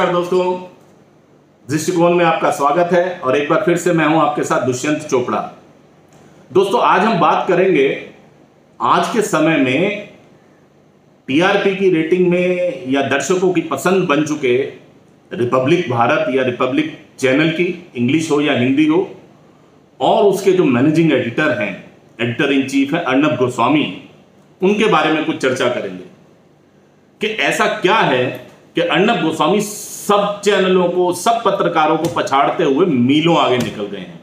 नमस्कार दोस्तों, दृष्टिकोण में आपका स्वागत है और एक बार फिर से मैं हूं आपके साथ दुष्यंत चोपड़ा। दोस्तों, आज हम बात करेंगे आज के समय में टीआरपी की रेटिंग में या दर्शकों की पसंद बन चुके रिपब्लिक भारत या रिपब्लिक चैनल की, इंग्लिश हो या हिंदी हो, और उसके जो मैनेजिंग एडिटर हैं, एडिटर इन चीफ है अर्नब गोस्वामी, उनके बारे में कुछ चर्चा करेंगे कि ऐसा क्या है कि अर्नब गोस्वामी सब चैनलों को, सब पत्रकारों को पछाड़ते हुए मीलों आगे निकल गए हैं।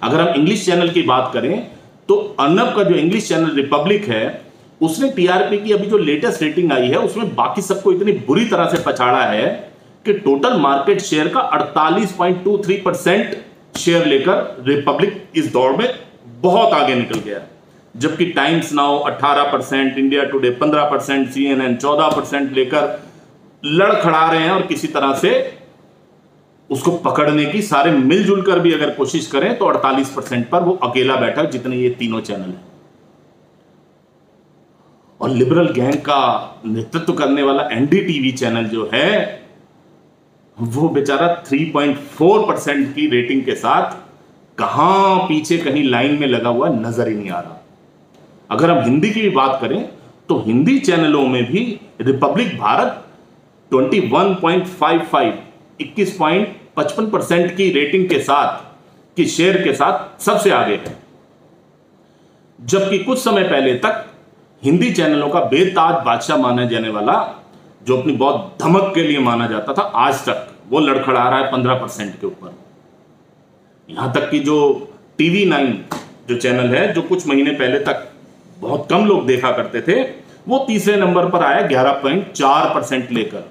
अगर हम इंग्लिश चैनल की बात करें तो अर्नब का जो इंग्लिश चैनल रिपब्लिक है, उसने टीआरपी की अभी जो लेटेस्ट रेटिंग आई है उसमें बाकी सबको इतनी बुरी तरह से पछाड़ा है कि टोटल मार्केट शेयर का 48.23% शेयर लेकर रिपब्लिक इस दौड़ में बहुत आगे निकल गया, जबकि times now 18%, India today 15%, CNN 14% लेकर लड़खड़ा रहे हैं और किसी तरह से उसको पकड़ने की सारे मिलजुल कर भी अगर कोशिश करें तो 48% पर वो अकेला बैठा, जितने ये तीनों चैनल हैं। और लिबरल गैंग का नेतृत्व करने वाला एनडीटीवी चैनल जो है वो बेचारा 3.4% की रेटिंग के साथ कहां पीछे कहीं लाइन में लगा हुआ नजर ही नहीं आ रहा। अगर हम हिंदी की भी बात करें तो हिंदी चैनलों में भी रिपब्लिक भारत 21.55 21.55% की रेटिंग के साथ, की शेयर के साथ सबसे आगे है, जबकि कुछ समय पहले तक हिंदी चैनलों का बेताज बादशाह माना जाने वाला, जो अपनी बहुत धमक के लिए माना जाता था, आज तक वो लड़खड़ा रहा है 15% के ऊपर। यहां तक कि जो TV9 जो चैनल है, जो कुछ महीने पहले तक बहुत कम लोग देखा करते थे, वो तीसरे नंबर पर आया 11.4% लेकर,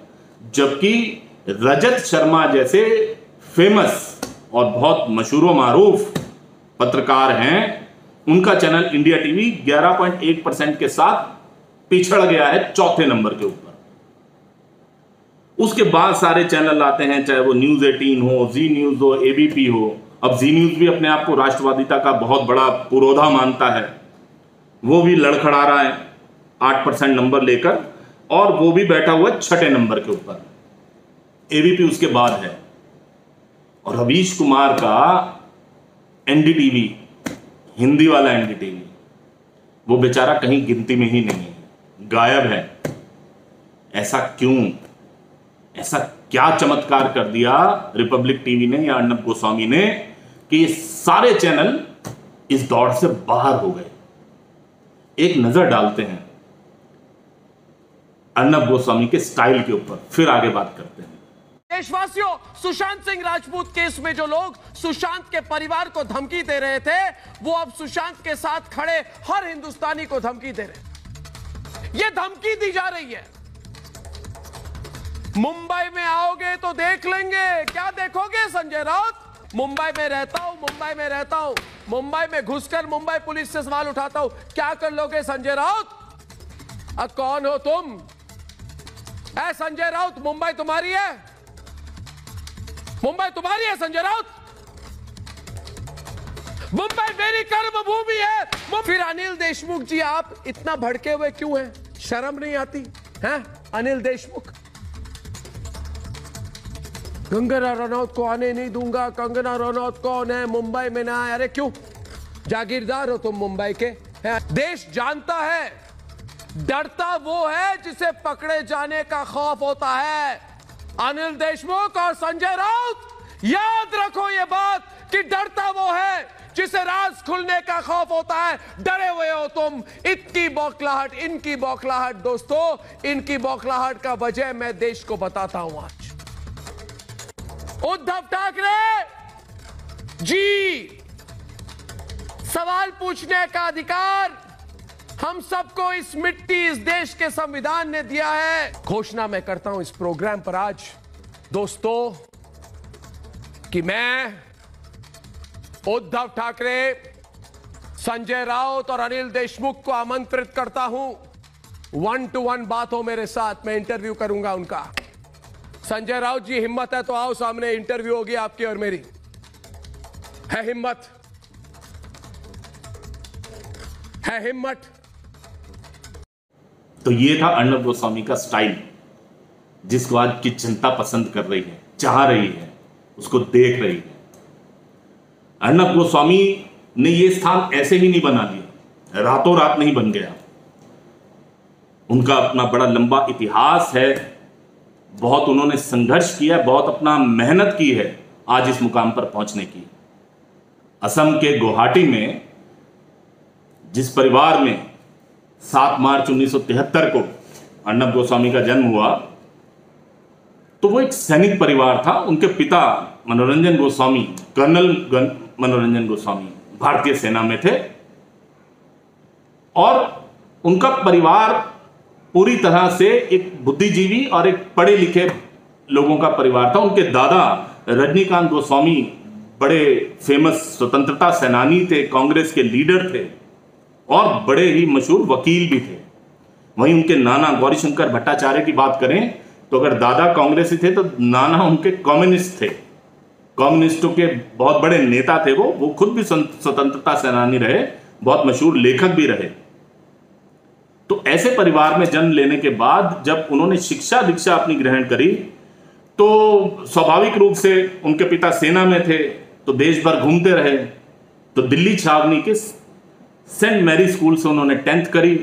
जबकि रजत शर्मा जैसे फेमस और बहुत मशहूर मारूफ पत्रकार हैं, उनका चैनल इंडिया टीवी 11.1% के साथ पिछड़ गया है चौथे नंबर के ऊपर। उसके बाद सारे चैनल आते हैं, चाहे वो न्यूज 18 हो, जी न्यूज हो, एबीपी हो। अब जी न्यूज भी अपने आप को राष्ट्रवादिता का बहुत बड़ा पुरोधा मानता है, वो भी लड़खड़ा रहा है 8% नंबर लेकर, और वो भी बैठा हुआ है छठे नंबर के ऊपर। एबीपी उसके बाद है, और रवीश कुमार का एनडीटीवी, हिंदी वाला एनडीटीवी, वो बेचारा कहीं गिनती में ही नहीं है, गायब है। ऐसा क्यों? ऐसा क्या चमत्कार कर दिया रिपब्लिक टीवी ने या अर्नब गोस्वामी ने कि ये सारे चैनल इस दौड़ से बाहर हो गए? एक नजर डालते हैं अर्नब गोस्वामी के स्टाइल के ऊपर, फिर आगे बात करते हैं। देशवासियों, सुशांत सिंह राजपूत केस में जो लोग सुशांत के परिवार को धमकी दे रहे थे, वो अब सुशांत के साथ खड़े हर हिंदुस्तानी को धमकी दे रहे। ये धमकी दी जा रही है, मुंबई में आओगे तो देख लेंगे। क्या देखोगे संजय राउत? मुंबई में रहता हूं, मुंबई में रहता हूं, मुंबई में घुसकर मुंबई पुलिस से सवाल उठाता हूं। क्या कर लोगे संजय राउत? कौन हो तुम? संजय राउत, मुंबई तुम्हारी है? मुंबई तुम्हारी है संजय राउत? मुंबई मेरी कर्म भूमि है। फिर अनिल देशमुख जी, आप इतना भड़के हुए क्यों हैं? शर्म नहीं आती है? अनिल देशमुख, कंगना रनौत को आने नहीं दूंगा। कंगना रनौत कौन है? मुंबई में ना आए। अरे क्यों? जागीरदार हो तुम मुंबई के? देश जानता है, डरता वो है जिसे पकड़े जाने का खौफ होता है। अनिल देशमुख और संजय राउत, याद रखो ये बात कि डरता वो है जिसे राज खुलने का खौफ होता है। डरे हुए हो तुम। इनकी बौखलाहट, इनकी बौखलाहट दोस्तों, इनकी बौखलाहट का वजह मैं देश को बताता हूं आज। उद्धव ठाकरे जी, सवाल पूछने का अधिकार हम सबको इस मिट्टी, इस देश के संविधान ने दिया है। घोषणा मैं करता हूं इस प्रोग्राम पर आज दोस्तों कि मैं उद्धव ठाकरे, संजय राउत और अनिल देशमुख को आमंत्रित करता हूं 1-to-1 बात हो मेरे साथ। मैं इंटरव्यू करूंगा उनका। संजय राउत जी, हिम्मत है तो आओ सामने, इंटरव्यू होगी आपकी और मेरी। है हिम्मत? है हिम्मत? तो ये था अर्नब गोस्वामी का स्टाइल। जिसको आज की जनता पसंद कर रही है, चाह रही है, उसको देख रही है। अर्नब गोस्वामी ने ये स्थान ऐसे ही नहीं बना लिया, रातों रात नहीं बन गया। उनका अपना बड़ा लंबा इतिहास है, बहुत उन्होंने संघर्ष किया, बहुत अपना मेहनत की है आज इस मुकाम पर पहुंचने की। असम के गुवाहाटी में जिस परिवार में 7 मार्च 1973 को अर्नब गोस्वामी का जन्म हुआ, तो वो एक सैनिक परिवार था। उनके पिता मनोरंजन गोस्वामी, कर्नल मनोरंजन गोस्वामी भारतीय सेना में थे और उनका परिवार पूरी तरह से एक बुद्धिजीवी और एक पढ़े लिखे लोगों का परिवार था। उनके दादा रजनीकांत गोस्वामी बड़े फेमस स्वतंत्रता सेनानी थे, कांग्रेस के लीडर थे और बड़े ही मशहूर वकील भी थे। वहीं उनके नाना गौरीशंकर भट्टाचार्य की बात करें तो अगर दादा कांग्रेसी थे तो नाना उनके कम्युनिस्ट थे, कम्युनिस्टों के बहुत बड़े नेता थे। वो खुद भी स्वतंत्रता सेनानी रहे, बहुत मशहूर लेखक भी रहे। तो ऐसे परिवार में जन्म लेने के बाद जब उन्होंने शिक्षा दीक्षा अपनी ग्रहण करी तो स्वाभाविक रूप से उनके पिता सेना में थे तो देश भर घूमते रहे। तो दिल्ली छावनी के सेंट मैरी स्कूल से उन्होंने 10th करी,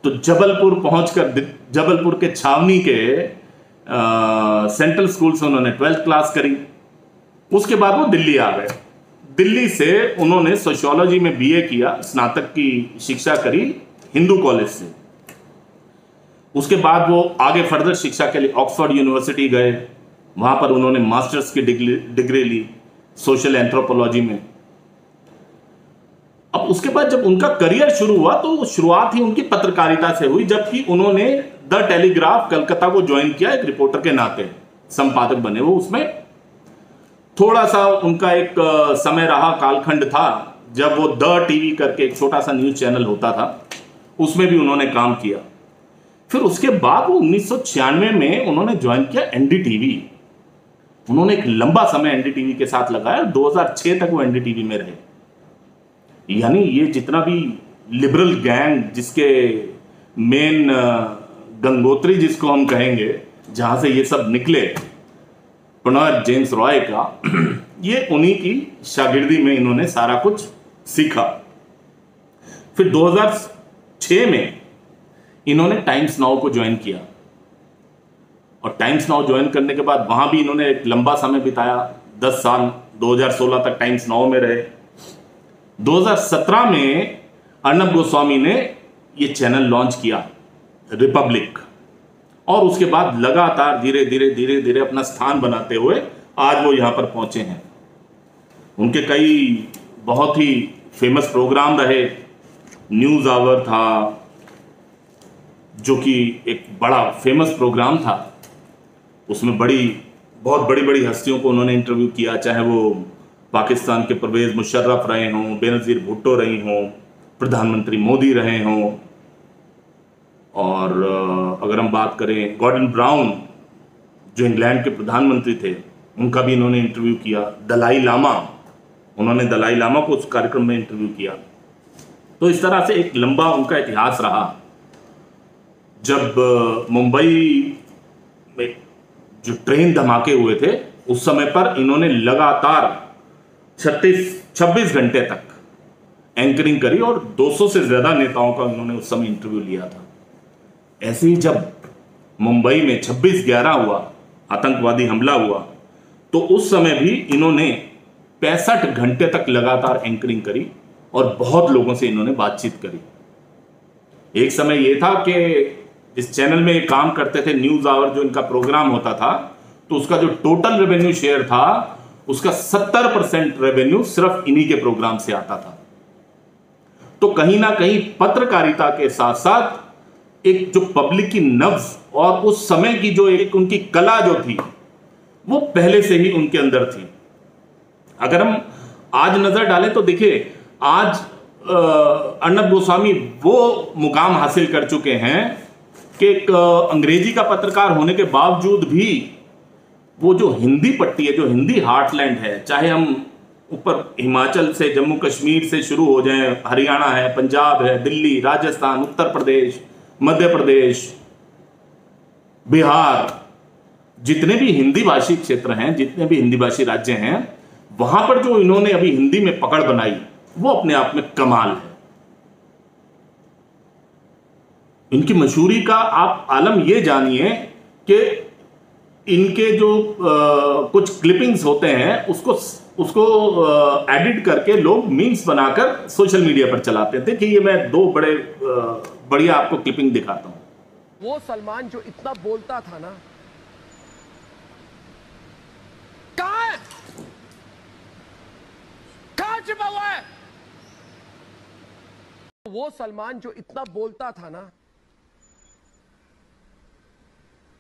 तो जबलपुर पहुंचकर जबलपुर के छावनी के सेंट्रल स्कूल से उन्होंने 12th क्लास करी। उसके बाद वो दिल्ली आ गए। दिल्ली से उन्होंने सोशियोलॉजी में बीए किया, स्नातक की शिक्षा करी हिंदू कॉलेज से। उसके बाद वो आगे फर्दर शिक्षा के लिए ऑक्सफोर्ड यूनिवर्सिटी गए, वहां पर उन्होंने मास्टर्स की डिग्री ली सोशल एंथ्रोपोलॉजी में। अब उसके बाद जब उनका करियर शुरू हुआ तो शुरुआत ही उनकी पत्रकारिता से हुई, जबकि उन्होंने द टेलीग्राफ कलकत्ता को ज्वाइन किया एक रिपोर्टर के नाते, संपादक बने वो। उसमें थोड़ा सा उनका एक समय रहा, कालखंड था जब वो द टीवी करके एक छोटा सा न्यूज चैनल होता था, उसमें भी उन्होंने काम किया। फिर उसके बाद वो 1996 में उन्होंने ज्वाइन किया एनडीटीवी। उन्होंने एक लंबा समय एनडीटीवी के साथ लगाया, 2006 तक वो एनडीटीवी में रहे। यानी ये जितना भी लिबरल गैंग जिसके मेन गंगोत्री जिसको हम कहेंगे, जहां से ये सब निकले, प्रणव जेम्स रॉय का, ये उन्हीं की शागिर्दी में इन्होंने सारा कुछ सीखा। फिर 2006 में इन्होंने टाइम्स नाउ को ज्वाइन किया और टाइम्स नाउ ज्वाइन करने के बाद वहां भी इन्होंने एक लंबा समय बिताया, 10 साल, 2016 तक टाइम्स नाउ में रहे। 2017 में अर्नब गोस्वामी ने ये चैनल लॉन्च किया, रिपब्लिक, और उसके बाद लगातार धीरे धीरे अपना स्थान बनाते हुए आज वो यहां पर पहुंचे हैं। उनके कई बहुत ही फेमस प्रोग्राम रहे। न्यूज आवर था जो कि एक बड़ा फेमस प्रोग्राम था, उसमें बहुत बड़ी हस्तियों को उन्होंने इंटरव्यू किया, चाहे वो पाकिस्तान के परवेज मुशर्रफ रहे हों, बेनज़ीर भुट्टो रही हों, प्रधानमंत्री मोदी रहे हों, और अगर हम बात करें गॉर्डन ब्राउन जो इंग्लैंड के प्रधानमंत्री थे, उनका भी इन्होंने इंटरव्यू किया। दलाई लामा, उन्होंने दलाई लामा को उस कार्यक्रम में इंटरव्यू किया। तो इस तरह से एक लंबा उनका इतिहास रहा। जब मुंबई में जो ट्रेन धमाके हुए थे उस समय पर इन्होंने लगातार 26 घंटे तक एंकरिंग करी और 200 से ज्यादा नेताओं का उन्होंने उस समय इंटरव्यू लिया था। ऐसे ही जब मुंबई में 26/11 हुआ, आतंकवादी हमला हुआ, तो उस समय भी इन्होंने 65 घंटे तक लगातार एंकरिंग करी और बहुत लोगों से इन्होंने बातचीत करी। एक समय यह था कि इस चैनल में काम करते थे, न्यूज आवर जो इनका प्रोग्राम होता था, तो उसका जो टोटल रेवेन्यू शेयर था उसका 70% रेवेन्यू सिर्फ इन्हीं के प्रोग्राम से आता था। तो कहीं ना कहीं पत्रकारिता के साथ साथ एक जो पब्लिक की नब्ज और उस समय की जो एक उनकी कला जो थी वो पहले से ही उनके अंदर थी। अगर हम आज नजर डालें तो देखिए, आज अर्नब गोस्वामी वो मुकाम हासिल कर चुके हैं कि एक अंग्रेजी का पत्रकार होने के बावजूद भी वो जो हिंदी पट्टी है, जो हिंदी हार्टलैंड है, चाहे हम ऊपर हिमाचल से, जम्मू कश्मीर से शुरू हो जाएं, हरियाणा है, पंजाब है, दिल्ली, राजस्थान, उत्तर प्रदेश, मध्य प्रदेश, बिहार, जितने भी हिंदी भाषी क्षेत्र हैं, जितने भी हिंदी भाषी राज्य हैं, वहां पर जो इन्होंने अभी हिंदी में पकड़ बनाई वो अपने आप में कमाल है। इनकी मशहूरी का आप आलम ये जानिए कि इनके जो कुछ क्लिपिंग्स होते हैं उसको एडिट करके लोग मीम्स बनाकर सोशल मीडिया पर चलाते थे। कि ये मैं दो बड़े बढ़िया आपको क्लिपिंग दिखाता हूं। वो सलमान जो इतना बोलता था ना, कहां है? कहां छिपा हुआ है? वो सलमान जो इतना बोलता था ना,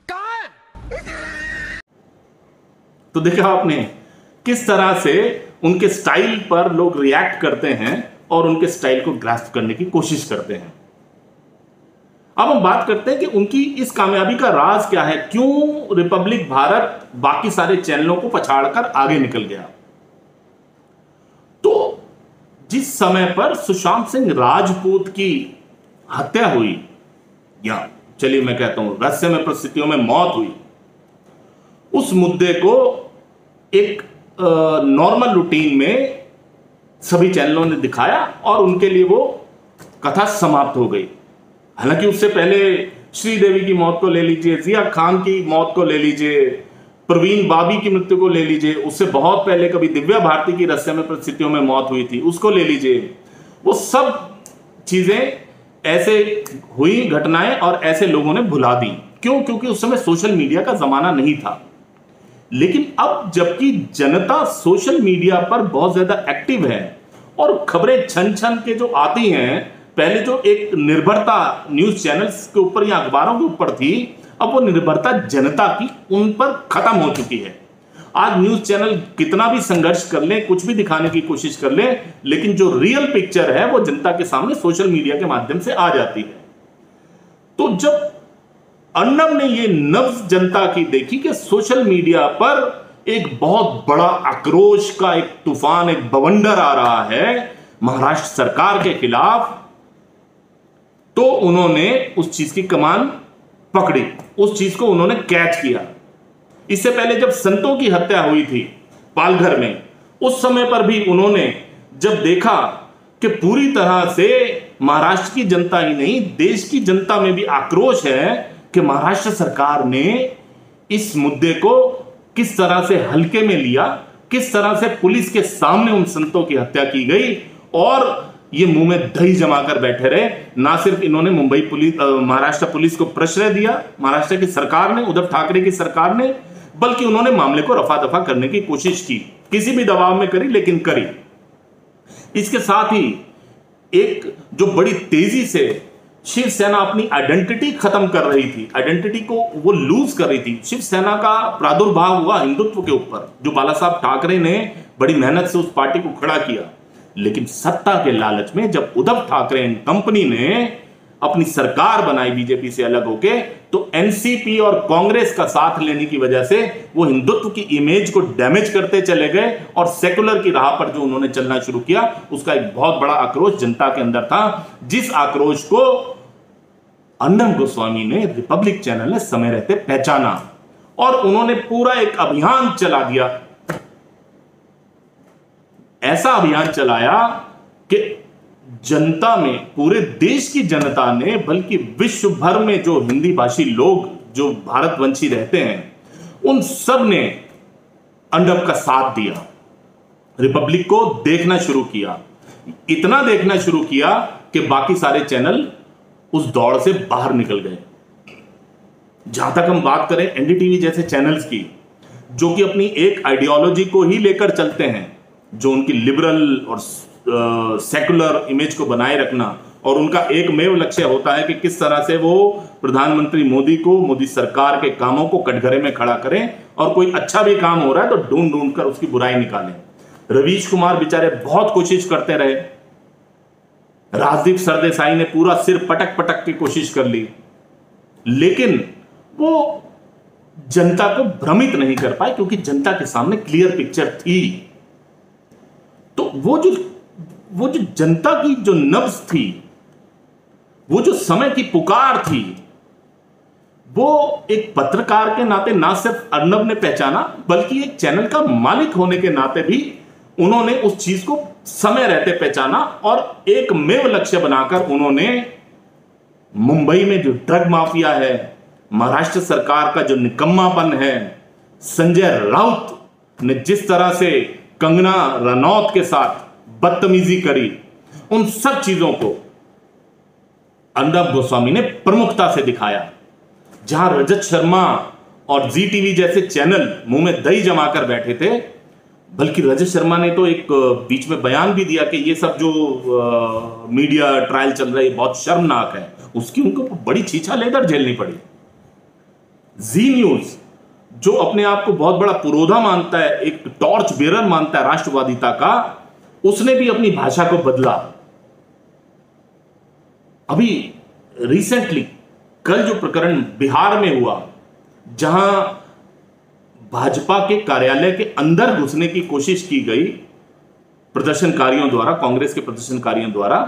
कहां है? तो देखा आपने किस तरह से उनके स्टाइल पर लोग रिएक्ट करते हैं और उनके स्टाइल को ग्रास्प करने की कोशिश करते हैं। अब हम बात करते हैं कि उनकी इस कामयाबी का राज क्या है, क्यों रिपब्लिक भारत बाकी सारे चैनलों को पछाड़कर आगे निकल गया। तो जिस समय पर सुशांत सिंह राजपूत की हत्या हुई, या चलिए मैं कहता हूं रहस्यमय परिस्थितियों में मौत हुई, उस मुद्दे को एक नॉर्मल रूटीन में सभी चैनलों ने दिखाया और उनके लिए वो कथा समाप्त हो गई। हालांकि उससे पहले श्रीदेवी की मौत को ले लीजिए, जिया खान की मौत को ले लीजिए, प्रवीण बाबी की मृत्यु को ले लीजिए, उससे बहुत पहले कभी दिव्या भारती की रहस्यमय परिस्थितियों में मौत हुई थी, उसको ले लीजिए। वो सब चीजें ऐसे हुई घटनाएं और ऐसे लोगों ने भुला दी। क्यों? क्योंकि उस समय सोशल मीडिया का जमाना नहीं था। लेकिन अब जबकि जनता सोशल मीडिया पर बहुत ज्यादा एक्टिव है और खबरें छन छन के जो आती हैं, पहले जो एक निर्भरता न्यूज चैनल्स के ऊपर या अखबारों के ऊपर थी, अब वो निर्भरता जनता की उन पर खत्म हो चुकी है। आज न्यूज चैनल कितना भी संघर्ष कर ले, कुछ भी दिखाने की कोशिश कर ले, लेकिन जो रियल पिक्चर है वो जनता के सामने सोशल मीडिया के माध्यम से आ जाती है। तो जब अर्नब ने ये नब्ज जनता की देखी कि सोशल मीडिया पर एक बहुत बड़ा आक्रोश का एक तूफान, एक बवंडर आ रहा है महाराष्ट्र सरकार के खिलाफ, तो उन्होंने उस चीज की कमान पकड़ी, उस चीज को उन्होंने कैच किया। इससे पहले जब संतों की हत्या हुई थी पालघर में, उस समय पर भी उन्होंने जब देखा कि पूरी तरह से महाराष्ट्र की जनता ही नहीं देश की जनता में भी आक्रोश है कि महाराष्ट्र सरकार ने इस मुद्दे को किस तरह से हल्के में लिया, किस तरह से पुलिस के सामने उन संतों की हत्या की गई और ये मुंह में दही जमाकर बैठे रहे। ना सिर्फ इन्होंने मुंबई पुलिस, महाराष्ट्र पुलिस को प्रश्रय दिया, महाराष्ट्र की सरकार ने, उद्धव ठाकरे की सरकार ने, बल्कि उन्होंने मामले को रफा दफा करने की कोशिश की, किसी भी दबाव में करी, लेकिन करी। इसके साथ ही एक जो बड़ी तेजी से शिवसेना अपनी आइडेंटिटी खत्म कर रही थी, आइडेंटिटी को वो लूज कर रही थी। शिवसेना का प्रादुर्भाव हुआ हिंदुत्व के ऊपर, जो बाला साहब ठाकरे ने बड़ी मेहनत से उस पार्टी को खड़ा किया। लेकिन सत्ता के लालच में जब उद्धव ठाकरे एंड कंपनी ने अपनी सरकार बनाई बीजेपी से अलग होके, तो एनसीपी और कांग्रेस का साथ लेने की वजह से वो हिंदुत्व की इमेज को डैमेज करते चले गए और सेकुलर की राह पर जो उन्होंने चलना शुरू किया, उसका एक बहुत बड़ा आक्रोश जनता के अंदर था, जिस आक्रोश को अर्नब गोस्वामी ने रिपब्लिक चैनल ने समय रहते पहचाना और उन्होंने पूरा एक अभियान चला दिया। ऐसा अभियान चलाया कि जनता में, पूरे देश की जनता ने, बल्कि विश्व भर में जो हिंदी भाषी लोग जो भारतवंशी रहते हैं, उन सब ने अर्नब का साथ दिया, रिपब्लिक को देखना शुरू किया। इतना देखना शुरू किया कि बाकी सारे चैनल उस दौड़ से बाहर निकल गए। जहां तक हम बात करें एनडीटीवी जैसे चैनल्स की, जो कि अपनी एक आइडियोलॉजी को ही लेकर चलते हैं, जो उनकी लिबरल और सेकुलर इमेज को बनाए रखना, और उनका एकमेव लक्ष्य होता है कि किस तरह से वो प्रधानमंत्री मोदी को, मोदी सरकार के कामों को कटघरे में खड़ा करें, और कोई अच्छा भी काम हो रहा है तो ढूंढ ढूंढ कर उसकी बुराई निकालें। रवीश कुमार बेचारे बहुत कोशिश करते रहे, राजदीप सरदेसाई ने पूरा सिर पटक पटक की कोशिश कर ली, लेकिन वो जनता को भ्रमित नहीं कर पाए, क्योंकि जनता के सामने क्लियर पिक्चर थी। तो वो जो जनता की जो नब्ज थी, वो जो समय की पुकार थी, वो एक पत्रकार के नाते ना सिर्फ अर्नब ने पहचाना, बल्कि एक चैनल का मालिक होने के नाते भी उन्होंने उस चीज को समय रहते पहचाना और एक मेव लक्ष्य बनाकर उन्होंने मुंबई में जो ड्रग माफिया है, महाराष्ट्र सरकार का जो निकम्मापन है, संजय राउत ने जिस तरह से कंगना रनौत के साथ बदतमीजी करी, उन सब चीजों को अर्नब गोस्वामी ने प्रमुखता से दिखाया। जहां रजत शर्मा और जी टीवी जैसे चैनल मुंह में दही जमाकर बैठे थे, बल्कि रजत शर्मा ने तो एक बीच में बयान भी दिया कि ये सब जो मीडिया ट्रायल चल रहा है बहुत शर्मनाक है, उसकी उनको बड़ी छीछा लेकर झेलनी पड़ी। जी न्यूज जो अपने आप को बहुत बड़ा पुरोधा मानता है, एक टॉर्च बेरर मानता है राष्ट्रवादिता का, उसने भी अपनी भाषा को बदला। अभी रिसेंटली कल जो प्रकरण बिहार में हुआ, जहां भाजपा के कार्यालय के अंदर घुसने की कोशिश की गई प्रदर्शनकारियों द्वारा, कांग्रेस के प्रदर्शनकारियों द्वारा,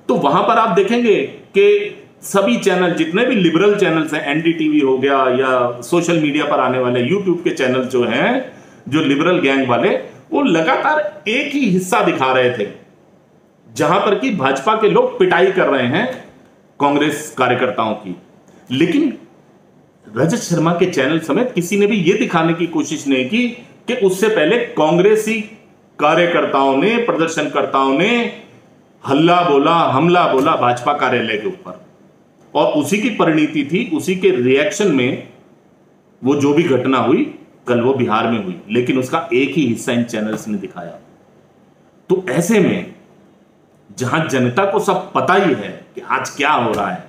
तो वहां पर आप देखेंगे कि सभी चैनल, जितने भी लिबरल चैनल्स हैं, एनडीटीवी हो गया या सोशल मीडिया पर आने वाले यूट्यूब के चैनल जो हैं, जो लिबरल गैंग वाले, वो लगातार एक ही हिस्सा दिखा रहे थे, जहां पर कि भाजपा के लोग पिटाई कर रहे हैं कांग्रेस कार्यकर्ताओं की। लेकिन रजत शर्मा के चैनल समेत किसी ने भी यह दिखाने की कोशिश नहीं की कि उससे पहले कांग्रेसी कार्यकर्ताओं ने, प्रदर्शनकर्ताओं ने हल्ला बोला, हमला बोला भाजपा कार्यालय के ऊपर, और उसी की परिणति थी, उसी के रिएक्शन में वो जो भी घटना हुई कल वो बिहार में हुई, लेकिन उसका एक ही हिस्सा इन चैनल्स ने दिखाया। तो ऐसे में जहां जनता को सब पता ही है कि आज क्या हो रहा है,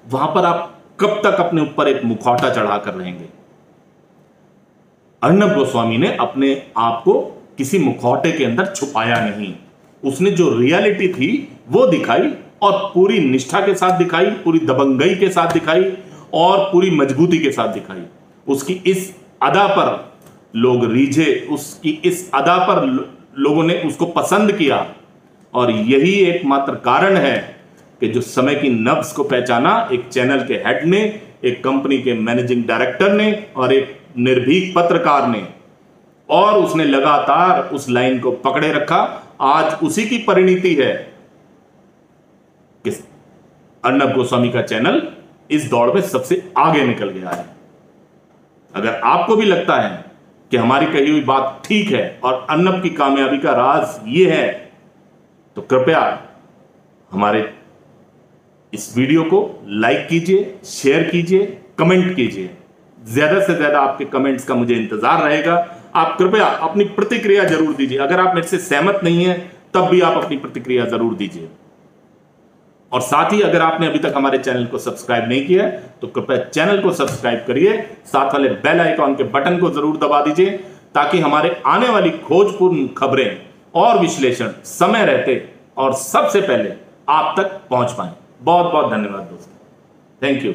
वहां पर आप कब तक अपने ऊपर एक मुखौटा चढ़ाकर रहेंगे? अर्नब गोस्वामी ने अपने आप को किसी मुखौटे के अंदर छुपाया नहीं, उसने जो रियलिटी थी वो दिखाई, और पूरी निष्ठा के साथ दिखाई, पूरी दबंगई के साथ दिखाई, और पूरी मजबूती के साथ दिखाई। उसकी इस अदा पर लोग रीझे, उसकी इस अदा पर लोगों ने उसको पसंद किया, और यही एकमात्र कारण है कि जो समय की नब्ज को पहचाना एक चैनल के हेड ने, एक कंपनी के मैनेजिंग डायरेक्टर ने, और एक निर्भीक पत्रकार ने, और उसने लगातार उस लाइन को पकड़े रखा। आज उसी की परिणति है कि अर्नब गोस्वामी का चैनल इस दौड़ में सबसे आगे निकल गया है। अगर आपको भी लगता है कि हमारी कही हुई बात ठीक है और अर्नब की कामयाबी का राज ये है, तो कृपया हमारे इस वीडियो को लाइक कीजिए, शेयर कीजिए, कमेंट कीजिए। ज्यादा से ज्यादा आपके कमेंट्स का मुझे इंतजार रहेगा। आप कृपया अपनी प्रतिक्रिया जरूर दीजिए। अगर आप मेरे से सहमत नहीं है तब भी आप अपनी प्रतिक्रिया जरूर दीजिए। और साथ ही अगर आपने अभी तक हमारे चैनल को सब्सक्राइब नहीं किया है तो कृपया चैनल को सब्सक्राइब करिए, साथ वाले बेल आइकॉन के बटन को जरूर दबा दीजिए, ताकि हमारे आने वाली खोजपूर्ण खबरें और विश्लेषण समय रहते और सबसे पहले आप तक पहुंच पाए। बहुत बहुत धन्यवाद दोस्तों, थैंक यू।